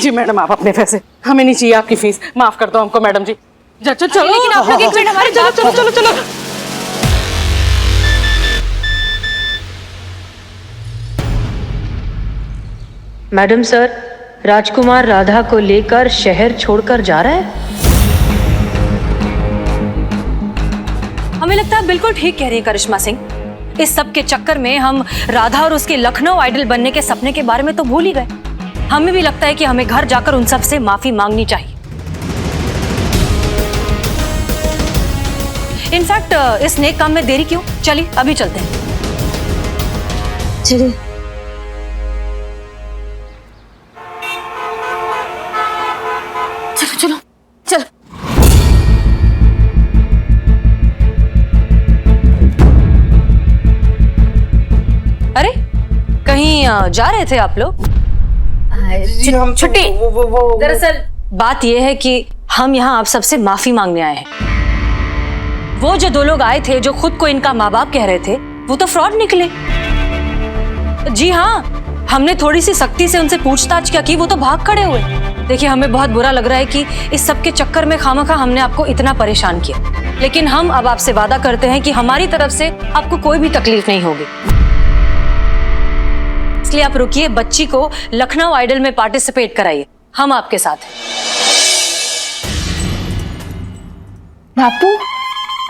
लीजिए मैडम आप अपने पैसे, हमें नहीं चाहिए आपकी फीस, माफ कर दो हमको मैडम जी। चलो चलो, लेकिन आप लोग एक मिनट हमारे चलो चलो चलो चलो। मैडम सर, राजकुमार राधा को लेकर शहर छोड़कर जा रहा है। हमें लगता है बिल्कुल ठीक कह रही है करिश्मा सिंह। इस सब के चक्कर में हम राधा और उसके लखनऊ आइडल बनने के सपने के बारे में तो भूल ही गए। हमें भी लगता है कि हमें घर जाकर उन सब से माफी मांगनी चाहिए। इनफैक्ट इस नेक काम में देरी क्यों, चलिए अभी चलते हैं। चलिए। चलो चलो चलो। अरे कहीं जा रहे थे आप लोग? छुट्टी। दरअसल बात यह है कि हम यहाँ आप सबसे माफी मांगने आए हैं। वो जो दो लोग आए थे जो खुद को इनका माँ बाप कह रहे थे, वो तो फ्रॉड निकले। जी हाँ, हमने थोड़ी सी सख्ती से उनसे पूछताछ क्या की, वो तो भाग खड़े हुए। देखिए हमें बहुत बुरा लग रहा है कि इस सब के चक्कर में खामखा हमने आपको इतना परेशान किया, लेकिन हम अब आपसे वादा करते हैं कि हमारी तरफ से आपको कोई भी तकलीफ नहीं होगी। इसलिए आप रुकिए, बच्ची को लखनऊ आइडल में पार्टिसिपेट कराइए, हम आपके साथ हैं। बापू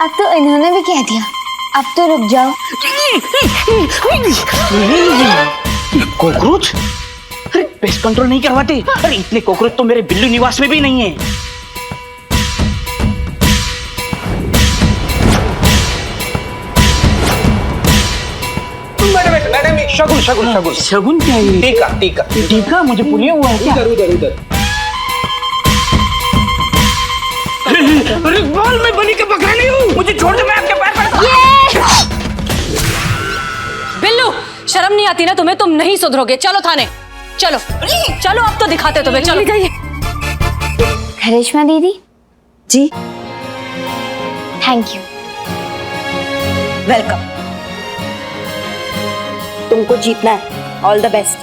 अब तो इन्होंने भी कह दिया, अब तो रुक जाओ। कॉकरोच? अरे पेस्ट कंट्रोल नहीं करवाते? अरे इतने कॉकरोच तो मेरे बिल्लू निवास में भी नहीं है। मैडम शगुन शगुन शगुन शगुन क्या है? टीका टीका टीका मुझे पुलिया हुआ है क्या? उधर उधर उधर। अरे बाल में बनी के पकड़ा नहीं हूँ, मुझे छोड़ दो, मैं आपके पैर पड़ता। बिल्लू शर्म नहीं आती ना तुम्हें? तुम नहीं सुधरोगे। चलो थाने, चलो चलो, अब तो दिखाते तुम्हें। चलो जाइए। करिश्मा दीदी जी थैंक यू। वेलकम। तुमको जीतना है, ऑल द बेस्ट।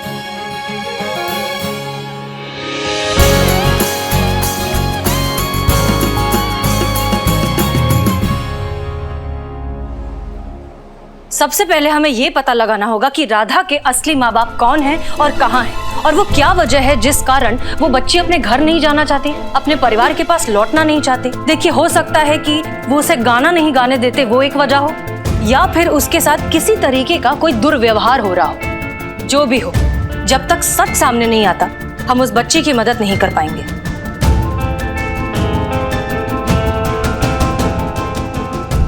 सबसे पहले हमें ये पता लगाना होगा कि राधा के असली माँ बाप कौन हैं और कहाँ हैं, और वो क्या वजह है जिस कारण वो बच्ची अपने घर नहीं जाना चाहती, अपने परिवार के पास लौटना नहीं चाहती। देखिए हो सकता है कि वो उसे गाना नहीं गाने देते, वो एक वजह हो, या फिर उसके साथ किसी तरीके का कोई दुर्व्यवहार हो रहा हो। जो भी हो, जब तक सच सामने नहीं आता हम उस बच्ची की मदद नहीं कर पाएंगे।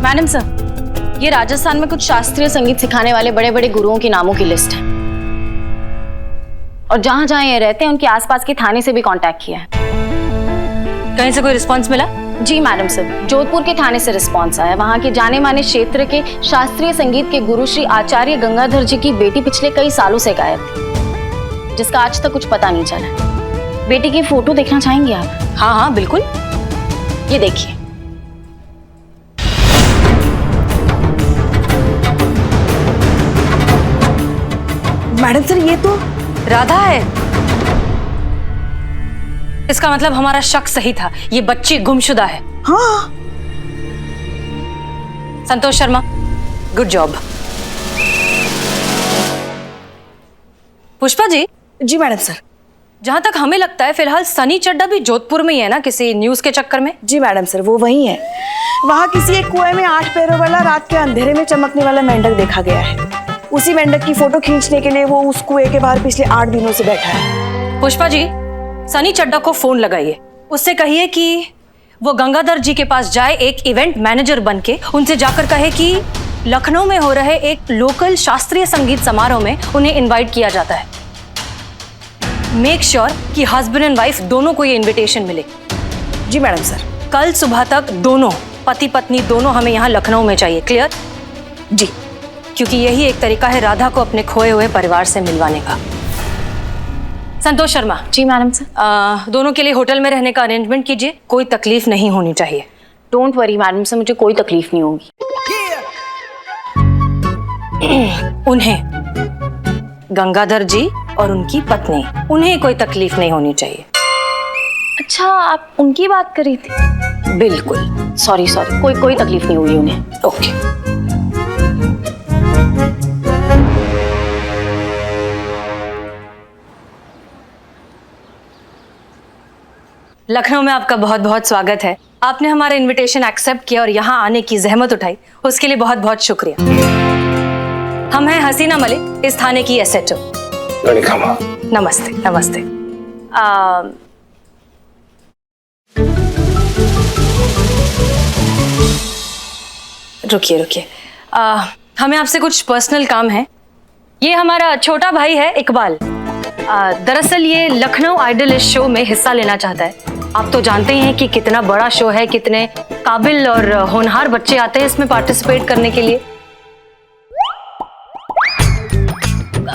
मैडम सर, ये राजस्थान में कुछ शास्त्रीय संगीत सिखाने वाले बड़े बड़े गुरुओं के नामों की लिस्ट है, और जहां जहां ये रहते हैं उनके आसपास के थाने से भी कांटेक्ट किया है। कहीं से कोई रिस्पांस मिला? जी मैडम सर, जोधपुर के थाने से रिस्पांस आया। वहां के जाने माने क्षेत्र के शास्त्रीय संगीत के गुरु श्री आचार्य गंगाधर जी की बेटी पिछले कई सालों से गायब थी, जिसका आज तक कुछ पता नहीं चला। बेटी की फोटो देखना चाहेंगे आप? हाँ हाँ बिल्कुल। ये देखिए। मैडम सर ये तो राधा है। इसका मतलब हमारा शक सही था, ये बच्ची गुमशुदा है। हाँ। Santosh Sharma, good job. पुष्पा जी। जी मैडम सर। जहां तक हमें लगता है फिलहाल सनी चड्डा भी जोधपुर में ही है ना, किसी न्यूज के चक्कर में। जी मैडम सर, वो वही है। वहाँ किसी एक कुएं में 8 पैरों वाला रात के अंधेरे में चमकने वाला मेंढक देखा गया है। उसी मेंढक की फोटो खींचने के लिए वो उस कुएं के बाहर पिछले 8 दिनों से बैठा है। पुष्पा जी, सनी चड्डा को फोन लगाइए, उससे कहिए कि वो गंगाधर जी के पास जाए, एक इवेंट मैनेजर बनके उनसे जाकर कहे कि लखनऊ में हो रहे एक लोकल शास्त्रीय संगीत समारोह में उन्हें इनवाइट किया जाता है। मेक श्योर कि हस्बैंड एंड वाइफ दोनों को ये इनविटेशन मिले। जी मैडम सर। कल सुबह तक दोनों पति पत्नी दोनों हमें यहाँ लखनऊ में चाहिए। क्लियर? जी। क्योंकि यही एक तरीका है राधा को अपने खोए हुए परिवार से मिलवाने का। संतोष शर्मा। जी मैडम सर। दोनों के लिए होटल में रहने का अरेंजमेंट कीजिए, कोई तकलीफ नहीं होनी चाहिए। डोंट वरी मैडम सर, मुझे कोई तकलीफ नहीं होगी। उन्हें गंगाधर जी और उनकी पत्नी, उन्हें कोई तकलीफ नहीं होनी चाहिए। अच्छा, आप उनकी बात कर रही थी? बिल्कुल। सॉरी सॉरी, कोई तकलीफ नहीं हुई उन्हें। ओके। लखनऊ में आपका बहुत बहुत स्वागत है। आपने हमारा इनविटेशन एक्सेप्ट किया और यहाँ आने की जहमत उठाई, उसके लिए बहुत बहुत शुक्रिया। हम हैं हसीना मलिक, इस थाने की SHO। नमस्ते नमस्ते। रुकिए रुकिए, हमें आपसे कुछ पर्सनल काम है। ये हमारा छोटा भाई है इकबाल। दरअसल ये लखनऊ आइडल इस शो में हिस्सा लेना चाहता है। आप तो जानते ही हैं कि कितना बड़ा शो है, कितने काबिल और होनहार बच्चे आते हैं इसमें पार्टिसिपेट करने के लिए।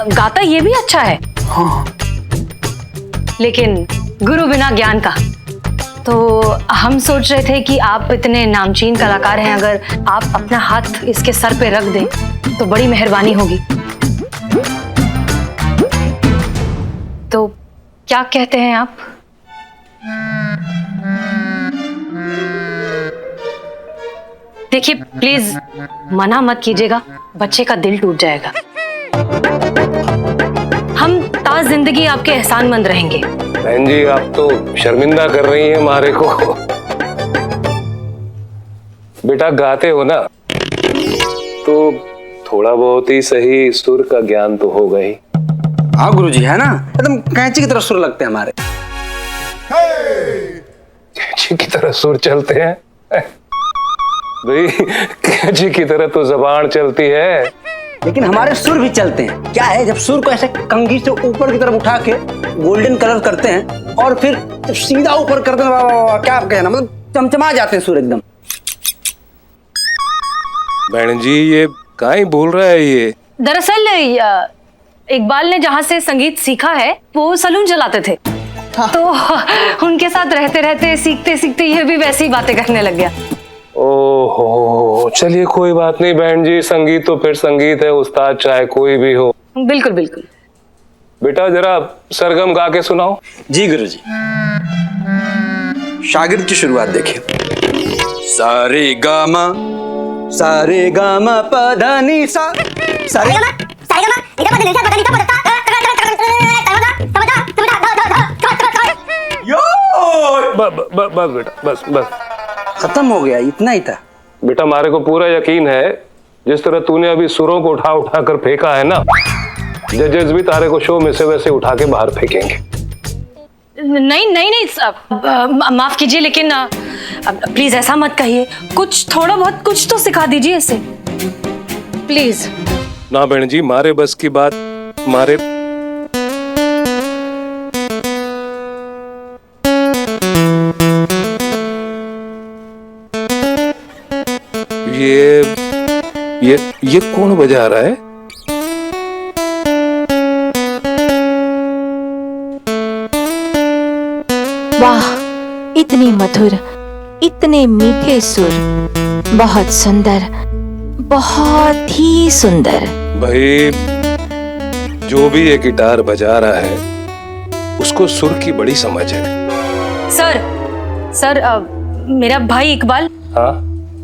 गाता ये भी अच्छा है। हाँ। लेकिन गुरु बिना ज्ञान का। तो हम सोच रहे थे कि आप इतने नामचीन कलाकार हैं, अगर आप अपना हाथ इसके सर पे रख दें तो बड़ी मेहरबानी होगी। तो क्या कहते हैं आप? देखिए प्लीज मना मत कीजिएगा, बच्चे का दिल टूट जाएगा। हम ताज जिंदगी आपके एहसानमंद रहेंगे। बहन जी, आप तो शर्मिंदा कर रही हैं हमारे को। बेटा गाते हो ना, तो थोड़ा बहुत ही सही सुर का ज्ञान तो होगा ही। हाँ गुरुजी, है ना, एकदम कैंची की तरह सुर लगते हैं हमारे। कैंची की तरह सुर चलते हैं भाई, कैंची की तरह तो जबान चलती है, लेकिन हमारे सुर भी चलते हैं। क्या है, जब सुर को ऐसे कंघी से ऊपर की तरफ उठा के गोल्डन कलर करते हैं और फिर सीधा ऊपर करते हैं, वाह वाह वाह, क्या आप कहना, मतलब चमचमा जाते हैं सुर एकदम। बहन जी ये काहे बोल रहा है ये? दरअसल इकबाल ने जहाँ से संगीत सीखा है वो सलून चलाते थे। हाँ। तो उनके साथ रहते रहते सीखते सीखते ये भी वैसी ही बातें करने लग गया। ओहो, चलिए कोई बात नहीं बहन जी, संगीत तो फिर संगीत है, उस्ताद चाहे कोई भी हो। बिल्कुल बिल्कुल। बेटा जरा सरगम गा के सुनाओ। जी गुरुजी। शागिर्द की शुरुआत देखिए। सारे गामा पधा नी सा, सारे बस बेटा, बस खत्म हो गया, इतना ही था। बेटा हमारे को पूरा यकीन है, जिस तरह तूने अभी सुरों को उठा उठा कर फेंका है ना, जजेस भी तारे को शो में से वैसे उठा के बाहर फेंकेंगे। नहीं, माफ कीजिए, लेकिन प्लीज ऐसा मत कहिए। कुछ थोड़ा बहुत कुछ तो सिखा दीजिए इसे, प्लीज। ना बहन जी, मारे बस की बात, मारे ये कौन बजा रहा है? वाह, इतनी मधुर, इतने मीठे सुर, बहुत सुंदर, बहुत ही सुंदर। भाई जो भी ये गिटार बजा रहा है उसको सुर की बड़ी समझ है। सर मेरा भाई इकबाल। हाँ,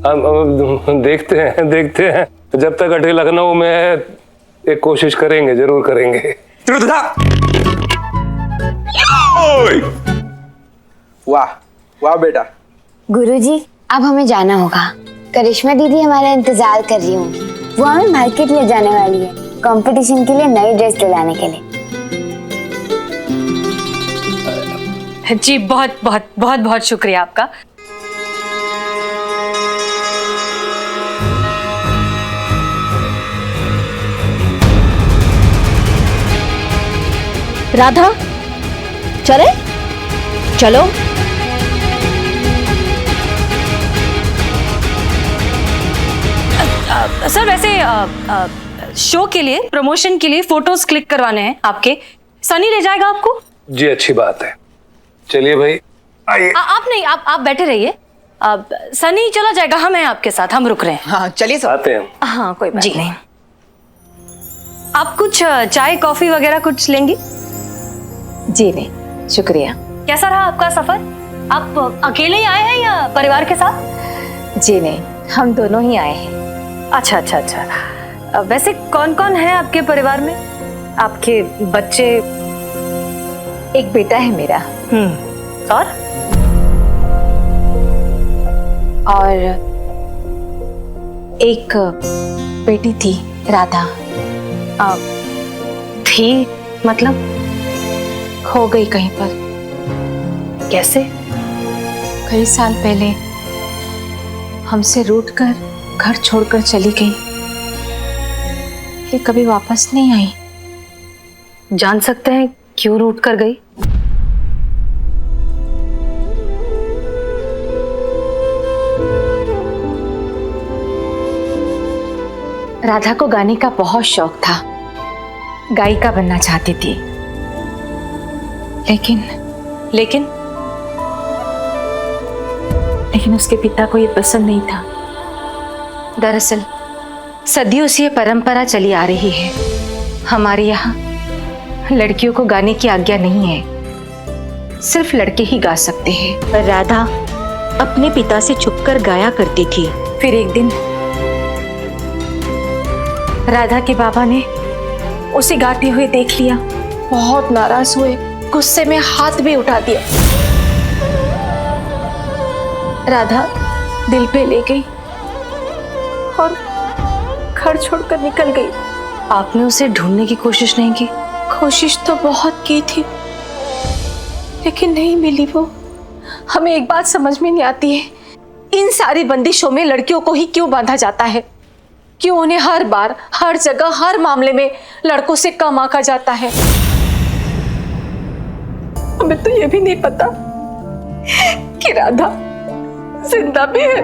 हम देखते हैं जब तक अटे लखनऊ में है, एक कोशिश करेंगे, जरूर करेंगे। वाह वाह बेटा। गुरुजी, अब हमें जाना होगा। करिश्मा दीदी हमारा इंतजार कर रही होंगी। वो हमें मार्केट ले जाने वाली है, कंपटीशन के लिए नई ड्रेस दिलाने के लिए। जी बहुत बहुत बहुत बहुत शुक्रिया आपका। राधा, चले चलो। सर वैसे शो के लिए, प्रमोशन के लिए फोटोज क्लिक करवाने हैं आपके। सनी ले जाएगा आपको? जी अच्छी बात है, चलिए भाई आइए। आप नहीं, आप बैठे रहिए। सनी चला जाएगा, हम हैं आपके साथ, हम रुक रहे हैं। हाँ चलिए आते हैं। हाँ कोई बात नहीं। आप कुछ चाय कॉफी वगैरह कुछ लेंगी? जी नहीं, शुक्रिया। कैसा रहा आपका सफर? आप अकेले ही आए हैं या परिवार के साथ? जी नहीं, हम दोनों ही आए हैं। अच्छा अच्छा अच्छा। वैसे कौन कौन है आपके परिवार में? आपके बच्चे? एक बेटा है मेरा और एक बेटी थी, राधा। थी मतलब? खो गई कहीं पर। कैसे? कई साल पहले हमसे रूठकर घर छोड़कर चली गई, फिर कभी वापस नहीं आई। जान सकते हैं क्यों रूठ कर गई? राधा को गाने का बहुत शौक था, गायिका बनना चाहती थी, लेकिन उसके पिता को ये पसंद नहीं था। दरअसल सदियों से ये परंपरा चली आ रही है, हमारे यहाँ लड़कियों को गाने की आज्ञा नहीं है, सिर्फ लड़के ही गा सकते हैं। पर राधा अपने पिता से छुपकर गाया करती थी। फिर एक दिन राधा के बाबा ने उसे गाते हुए देख लिया, बहुत नाराज हुए, गुस्से में हाथ भी उठा दिया। राधा दिल पे ले गई और घर छोड़कर निकल गई। आपने उसे ढूंढने की कोशिश नहीं की? कोशिश तो बहुत की थी, लेकिन नहीं मिली वो। हमें एक बात समझ में नहीं आती है, इन सारी बंदिशों में लड़कियों को ही क्यों बांधा जाता है? क्यों उन्हें हर बार, हर जगह, हर मामले में लड़कों से कम आंका जाता है? हमें तो ये भी नहीं पता कि राधा जिंदा भी है।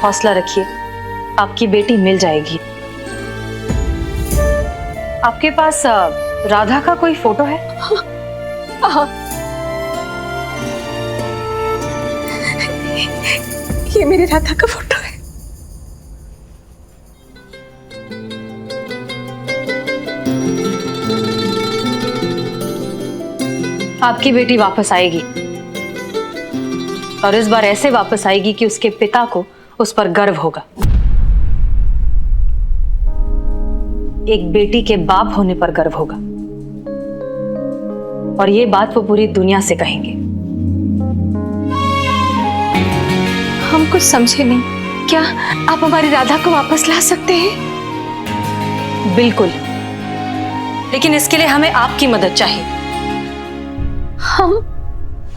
हौसला रखिए, आपकी बेटी मिल जाएगी। आपके पास राधा का कोई फोटो है? हाँ, ये मेरी राधा का फोटो है। आपकी बेटी वापस आएगी, और इस बार ऐसे वापस आएगी कि उसके पिता को उस पर गर्व होगा। एक बेटी के बाप होने पर गर्व होगा, और ये बात वो पूरी दुनिया से कहेंगे। हम कुछ समझे नहीं, क्या आप हमारी राधा को वापस ला सकते हैं? बिल्कुल, लेकिन इसके लिए हमें आपकी मदद चाहिए।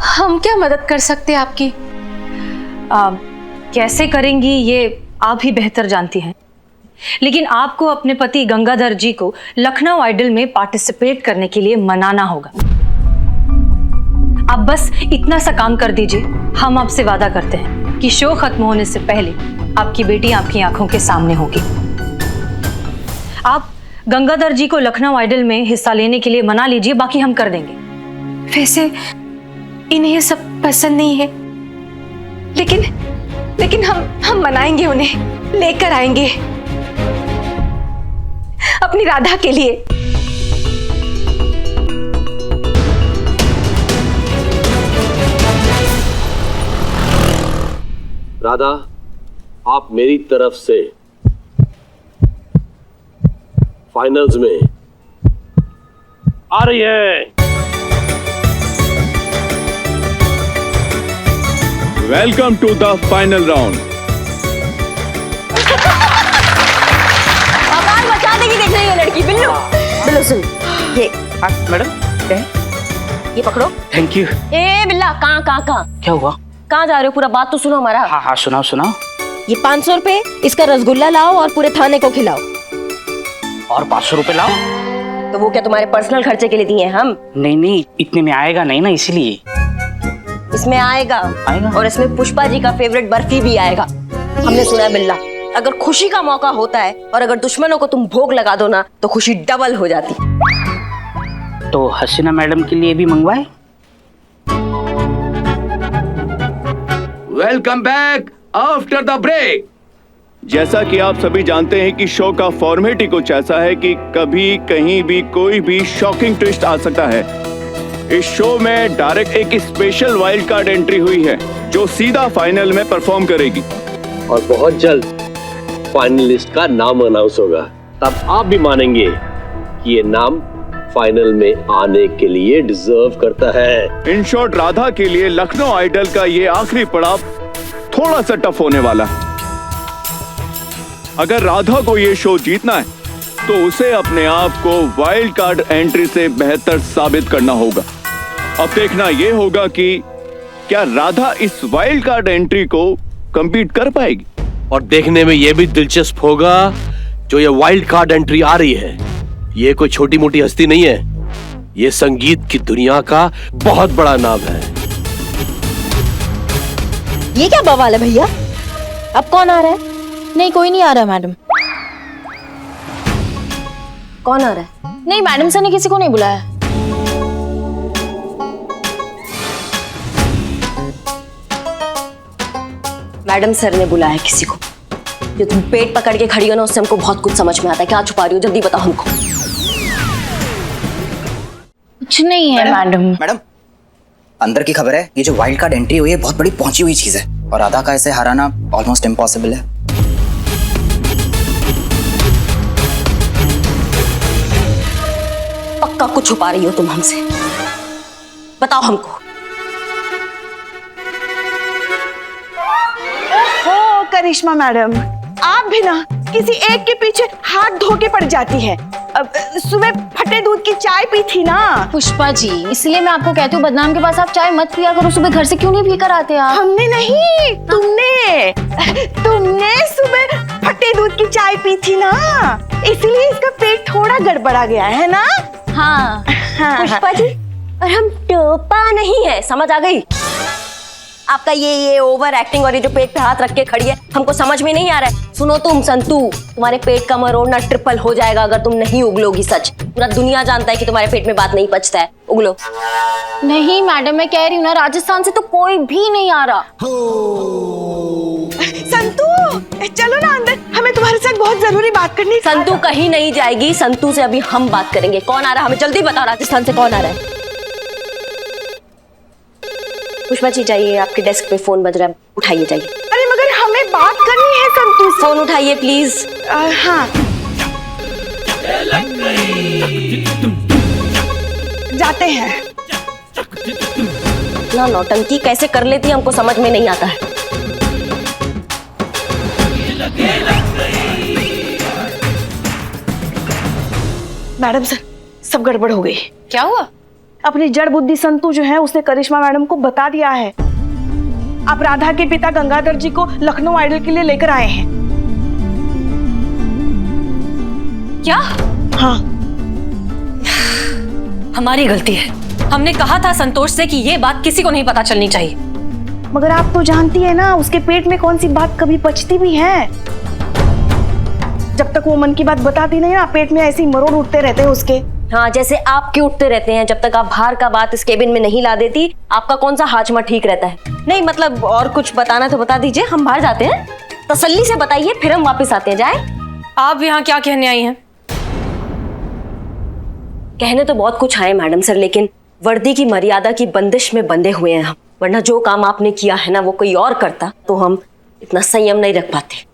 हम क्या मदद कर सकते हैं आपकी? कैसे करेंगी ये आप ही बेहतर जानती हैं, लेकिन आपको अपने पति गंगाधर जी को लखनऊ आइडल में पार्टिसिपेट करने के लिए मनाना होगा। आप बस इतना सा काम कर दीजिए। हम आपसे वादा करते हैं कि शो खत्म होने से पहले आपकी बेटी आपकी आंखों के सामने होगी। आप गंगाधर जी को लखनऊ आइडल में हिस्सा लेने के लिए मना लीजिए, बाकी हम कर देंगे। वैसे इन्हें ये सब पसंद नहीं है, लेकिन हम मनाएंगे, उन्हें लेकर आएंगे अपनी राधा के लिए। राधा, आप मेरी तरफ से फाइनल्स में आ रही है। Welcome to the final round. आवाज बचा देगी, देख रही है लड़की। बिल्लू, बिल्लू सुन, ये मैडम क्या है? ये पकड़ो। Thank you. ए बिल्ला, कहाँ क्या हुआ? कहाँ जा रहे हो? पूरा बात तो सुनो हमारा। हाँ हाँ, सुनाओ। ये 500 रुपए, इसका रसगुल्ला लाओ और पूरे थाने को खिलाओ। और 500 रुपए लाओ। तो वो क्या तुम्हारे पर्सनल खर्चे के लिए दिए हैं हम? नहीं, इतने में आएगा नहीं ना, इसीलिए। इसमें आएगा, और इसमें पुष्पा जी का फेवरेट बर्फी भी आएगा। हमने सुना है बिल्ला, अगर खुशी का मौका होता है और अगर दुश्मनों को तुम भोग लगा दो ना, तो खुशी डबल हो जाती। तो हसीना मैडम के लिए भी मंगवाए? Welcome back after the break. जैसा कि आप सभी जानते हैं कि शो का फॉर्मेट ही कुछ ऐसा है कि कभी कहीं भी कोई भी शॉकिंग ट्विस्ट आ सकता है। इस शो में डायरेक्ट एक स्पेशल वाइल्ड कार्ड एंट्री हुई है जो सीधा फाइनल में परफॉर्म करेगी और बहुत जल्द फाइनलिस्ट का नाम अनाउंस होगा। तब आप भी मानेंगे कि ये नाम फाइनल में आने के लिए डिजर्व करता है। इन शॉर्ट राधा के लिए लखनऊ आइडल का ये आखिरी पड़ाव थोड़ा सा टफ होने वाला है। अगर राधा को ये शो जीतना है तो उसे अपने आप को वाइल्ड कार्ड एंट्री से बेहतर साबित करना होगा। अब देखना ये होगा कि क्या राधा इस वाइल्ड कार्ड एंट्री को कंप्लीट कर पाएगी। और देखने में ये भी दिलचस्प होगा जो ये वाइल्ड कार्ड एंट्री आ रही है, ये कोई छोटी मोटी हस्ती नहीं है, ये संगीत की दुनिया का बहुत बड़ा नाम है। ये क्या बवाल है भैया? अब कौन आ रहा है? नहीं, कोई नहीं आ रहा मैडम। कौन आ रहा है? नहीं, मैडम सर ने किसी को नहीं बुलाया। मैडम सर ने बुलाया किसी को। जो तुम पेट पकड़ के खड़ी हो ना, उससे हमको बहुत कुछ समझ में आता है। क्या छुपा रही हो? जल्दी बताओ हमको। कुछ नहीं है मैडम। मैडम, अंदर की खबर है, ये जो वाइल्ड कार्ड एंट्री हुई है बहुत बड़ी पहुंची हुई चीज है और राधा का इसे हराना ऑलमोस्ट इम्पॉसिबल है। पक्का कुछ छुपा रही हो तुम हमसे, बताओ हमको। ओ करिश्मा मैडम, आप भी ना किसी एक के पीछे हाथ धो के पड़ जाती है। अब सुबह फटे दूध की चाय पी थी ना। पुष्पा जी, इसलिए मैं आपको कहती हूँ बदनाम के पास आप चाय मत पिया करो। सुबह घर से क्यों नहीं पी कर आते आप? हमने नहीं, तुमने सुबह फटे दूध की चाय पी थी ना, इसलिए इसका पेट थोड़ा गड़बड़ा गया है ना। हाँ। पुष्पा जी, और हम टोपा नहीं है, समझ आ गई? आपका ये ओवर एक्टिंग और ये जो पेट पे हाथ रख के खड़ी है, हमको समझ में नहीं आ रहा है। सुनो तुम संतू, तुम्हारे पेट का मरोड़ना ट्रिपल हो जाएगा अगर तुम नहीं उगलोगी। सच, पूरा दुनिया जानता है कि तुम्हारे पेट में बात नहीं पचता है। उगलो। नहीं मैडम, मैं कह रही हूँ ना, राजस्थान से तो कोई भी नहीं आ रहा। संतू, चलो ना अंदर, हमें तुम्हारे साथ बहुत जरूरी बात करनी है। संतू कहीं नहीं जाएगी, संतू से अभी हम बात करेंगे। कौन आ रहा है हमें जल्दी बताओ, राजस्थान से कौन आ रहा है? पुष्पा जी जाइए, आपके डेस्क पे फोन बज रहा है, उठाइए जाइए। अरे मगर हमें बात करनी है संतू से। फोन उठाइए प्लीज। हाँ, जाते हैं ना। नौटंकी कैसे कर लेती है हमको समझ में नहीं आता है। मैडम सर, सब गड़बड़ हो गई। क्या हुआ? अपनी जड़ बुद्धि संतू जो है उसने करिश्मा मैडम को बता दिया है। आप राधा के पिता गंगाधर जी को लखनऊ आइडल के लिए लेकर आए हैं। क्या? हाँ, हमारी गलती है। हमने कहा था संतोष से कि ये बात किसी को नहीं पता चलनी चाहिए। मगर आप तो जानती है ना, उसके पेट में कौन सी बात कभी पचती भी है। जब तक वो मन की बात बताती नहीं ना, पेट में ऐसे ही मरोड़ उठते रहते हैं उसके। हाँ, जैसे आपके उठते रहते हैं। जब तक आप बाहर का बात इस केबिन में नहीं ला देती, आपका कौन सा हाजमा ठीक रहता है। नहीं मतलब, और कुछ बताना तो बता दीजिए, हम बाहर जाते हैं। तसल्ली से बताइए, फिर हम वापस आते हैं। जाए। आप यहाँ क्या कहने आई हैं? कहने तो बहुत कुछ आए मैडम सर, लेकिन वर्दी की मर्यादा की बंदिश में बंधे हुए हैं हम। वरना जो काम आपने किया है ना, वो कोई और करता तो हम इतना संयम नहीं रख पाते।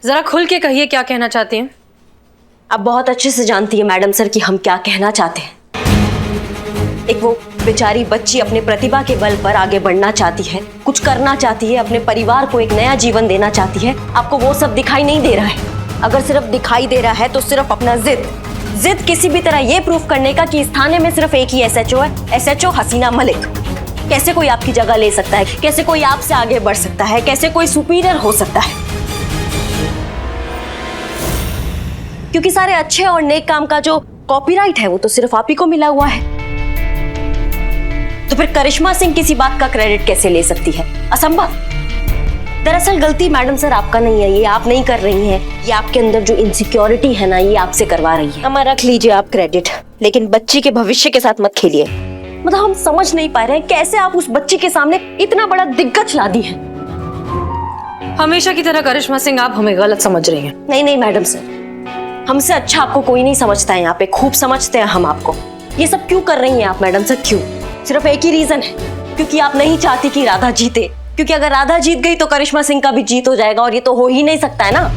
जरा खुल के कहिए, क्या कहना चाहती हैं? आप बहुत अच्छे से जानती है मैडम सर कि हम क्या कहना चाहते हैं। एक वो बेचारी बच्ची अपने प्रतिभा के बल पर आगे बढ़ना चाहती है, कुछ करना चाहती है, अपने परिवार को एक नया जीवन देना चाहती है। आपको वो सब दिखाई नहीं दे रहा है। अगर सिर्फ दिखाई दे रहा है तो सिर्फ अपना जिद किसी भी तरह ये प्रूफ करने का कि इस थाने में सिर्फ एक ही एसएचओ है, एसएचओ हसीना मलिक। कैसे कोई आपकी जगह ले सकता है? कैसे कोई आपसे आगे बढ़ सकता है? कैसे कोई सुपीरियर हो सकता है? क्योंकि सारे अच्छे और नेक काम का जो कॉपीराइट है वो तो सिर्फ आप ही को मिला हुआ है। तो फिर करिश्मा सिंह किसी बात का क्रेडिट कैसे ले सकती है? असंभव। दरअसल गलती मैडम सर आपका नहीं है, ये आप नहीं कर रही हैं। ये आपके अंदर जो इनसिक्योरिटी है ना, ये आपसे करवा रही है। हमारा रख लीजिए आप क्रेडिट, लेकिन बच्ची के भविष्य के साथ मत खेलिए। मतलब हम समझ नहीं पा रहे हैं कैसे आप उस बच्ची के सामने इतना बड़ा दिग्गज ला दी है। हमेशा की तरह करिश्मा सिंह आप हमें गलत समझ रही हैं। नहीं नहीं मैडम सर, हमसे अच्छा आपको कोई नहीं समझता है, यहाँ पे खूब समझते हैं हम आपको। ये सब क्यों कर रही हैं आप मैडम सर, क्यों? सिर्फ एक ही रीजन है, क्योंकि आप नहीं चाहती कि राधा जीते, क्योंकि अगर राधा जीत गई तो करिश्मा सिंह का भी जीत हो जाएगा, और ये तो हो ही नहीं सकता है ना।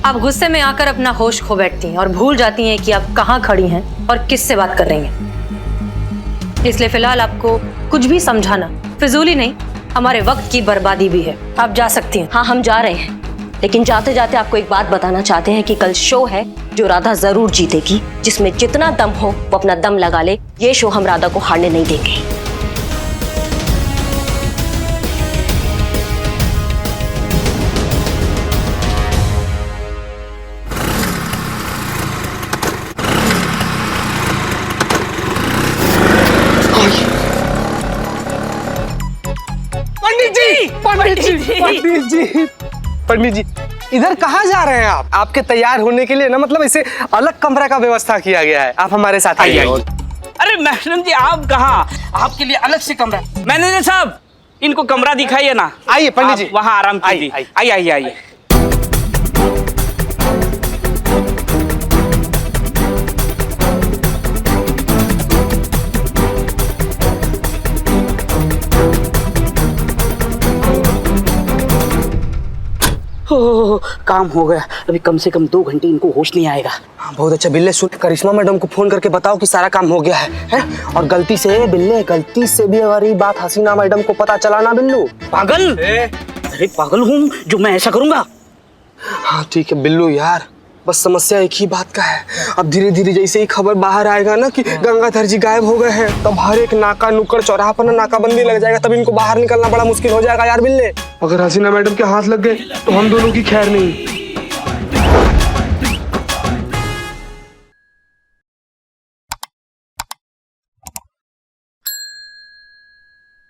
आप गुस्से में आकर अपना होश खो बैठती हैं और भूल जाती हैं कि आप कहाँ खड़ी हैं और किससे बात कर रही हैं। इसलिए फिलहाल आपको कुछ भी समझाना फिजूल ही नहीं, हमारे वक्त की बर्बादी भी है। आप जा सकती हैं। हाँ हम जा रहे हैं, लेकिन जाते जाते आपको एक बात बताना चाहते हैं कि कल शो है जो राधा जरूर जीतेगी, जिसमें जितना दम हो वो अपना दम लगा ले। ये शो हम राधा को हारने नहीं देंगे। पंडित जी इधर कहाँ जा रहे हैं आप? आपके तैयार होने के लिए ना मतलब इसे अलग कमरे का व्यवस्था किया गया है, आप हमारे साथ आइए। अरे मैडम जी आप कहाँ, आपके लिए अलग से कमरा। मैनेजर साहब इनको कमरा दिखाइए ना। आइए पंडित जी, वहाँ आराम कीजिए। आइए आइए आइए। काम हो गया, अभी कम से कम 2 घंटे इनको होश नहीं आएगा। बहुत अच्छा बिल्ले, सुन करिश्मा मैडम को फोन करके बताओ कि सारा काम हो गया है? और गलती से बिल्ले, गलती से भी अगर ये बात हसीना मैडम को पता चला ना बिल्लू। पागल? अरे पागल हूँ जो मैं ऐसा करूंगा? हाँ ठीक है बिल्लू यार, बस समस्या एक ही बात का है। अब धीरे धीरे जैसे ही खबर बाहर आएगा ना कि गंगाधर जी गायब हो गए हैं, तब हर एक नाका नुक्कड़ चौराहा पर ना नाकाबंदी लग जाएगा, तब इनको बाहर निकलना बड़ा मुश्किल हो जाएगा यार बिल्ले। अगर हसीना मैडम के हाथ लग गए तो हम दोनों की खैर नहीं।